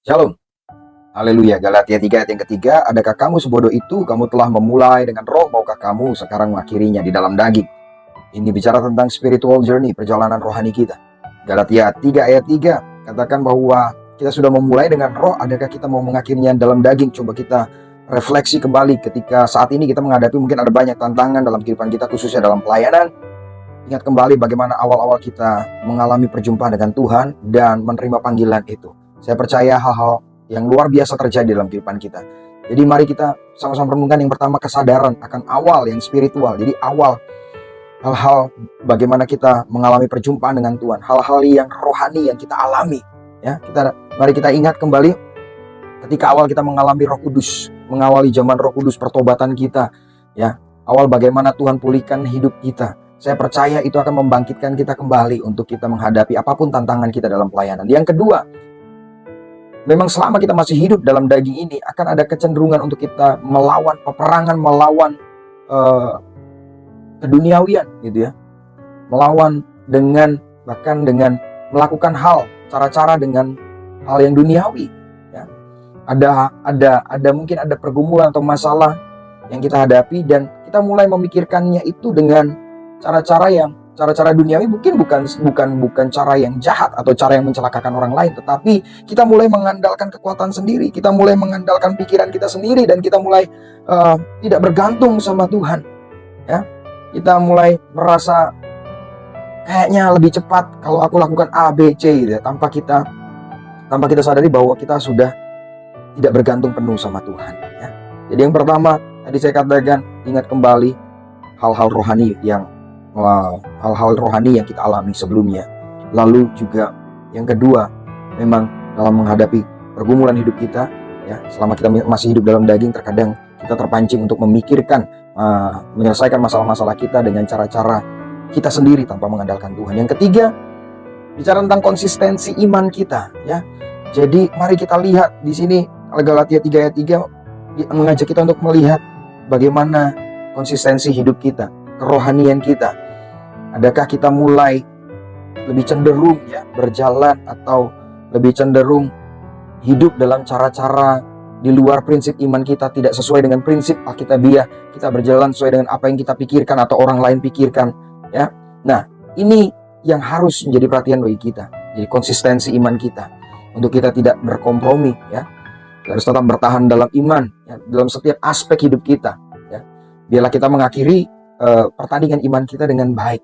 Shalom. Haleluya. Galatia 3 ayat yang ketiga, adakah kamu sebodoh itu? Kamu telah memulai dengan roh, maukah kamu sekarang mengakhirinya di dalam daging? Ini bicara tentang spiritual journey, perjalanan rohani kita. Galatia 3 ayat 3 katakan bahwa kita sudah memulai dengan roh, adakah kita mau mengakhirinya dalam daging? Coba kita refleksi kembali ketika saat ini kita menghadapi mungkin ada banyak tantangan dalam kehidupan kita, khususnya dalam pelayanan. Ingat kembali bagaimana awal-awal kita mengalami perjumpaan dengan Tuhan dan menerima panggilan itu. Saya percaya hal-hal yang luar biasa terjadi dalam kehidupan kita. Jadi mari kita sama-sama renungkan yang pertama, kesadaran akan awal yang spiritual. Jadi awal hal-hal bagaimana kita mengalami perjumpaan dengan Tuhan, hal-hal yang rohani yang kita alami. Ya, mari kita ingat kembali ketika awal kita mengalami Roh Kudus, mengawali zaman Roh Kudus, pertobatan kita. Ya, awal bagaimana Tuhan pulihkan hidup kita. Saya percaya itu akan membangkitkan kita kembali untuk kita menghadapi apapun tantangan kita dalam pelayanan. Yang kedua, memang selama kita masih hidup dalam daging ini akan ada kecenderungan untuk kita melawan peperangan, melawan keduniawian gitu ya. Melawan bahkan dengan melakukan cara-cara dengan hal yang duniawi ya. Ada mungkin ada pergumulan atau masalah yang kita hadapi dan kita mulai memikirkannya itu dengan cara-cara duniawi, mungkin bukan cara yang jahat atau cara yang mencelakakan orang lain, tetapi kita mulai mengandalkan kekuatan sendiri, kita mulai mengandalkan pikiran kita sendiri, dan kita mulai tidak bergantung sama Tuhan. Ya, kita mulai merasa kayaknya lebih cepat kalau aku lakukan A, B, C gitu ya, tanpa kita sadari bahwa kita sudah tidak bergantung penuh sama Tuhan. Ya. Jadi yang pertama tadi saya katakan, ingat kembali hal-hal rohani yang kita alami sebelumnya. Lalu juga yang kedua, memang dalam menghadapi pergumulan hidup kita ya, selama kita masih hidup dalam daging, terkadang kita terpancing untuk memikirkan menyelesaikan masalah-masalah kita dengan cara-cara kita sendiri tanpa mengandalkan Tuhan. Yang ketiga, bicara tentang konsistensi iman kita ya. Jadi mari kita lihat di sini Galatia 3 ayat 3 mengajak kita untuk melihat bagaimana konsistensi hidup kita, kerohanian kita. Adakah kita mulai lebih cenderung ya berjalan atau lebih cenderung hidup dalam cara-cara di luar prinsip iman kita, tidak sesuai dengan prinsip Alkitabiah, kita berjalan sesuai dengan apa yang kita pikirkan atau orang lain pikirkan ya. Nah, ini yang harus menjadi perhatian bagi kita. Jadi konsistensi iman kita untuk kita tidak berkompromi ya. Kita harus tetap bertahan dalam iman ya, dalam setiap aspek hidup kita ya. Biarlah kita mengakhiri pertandingan iman kita dengan baik.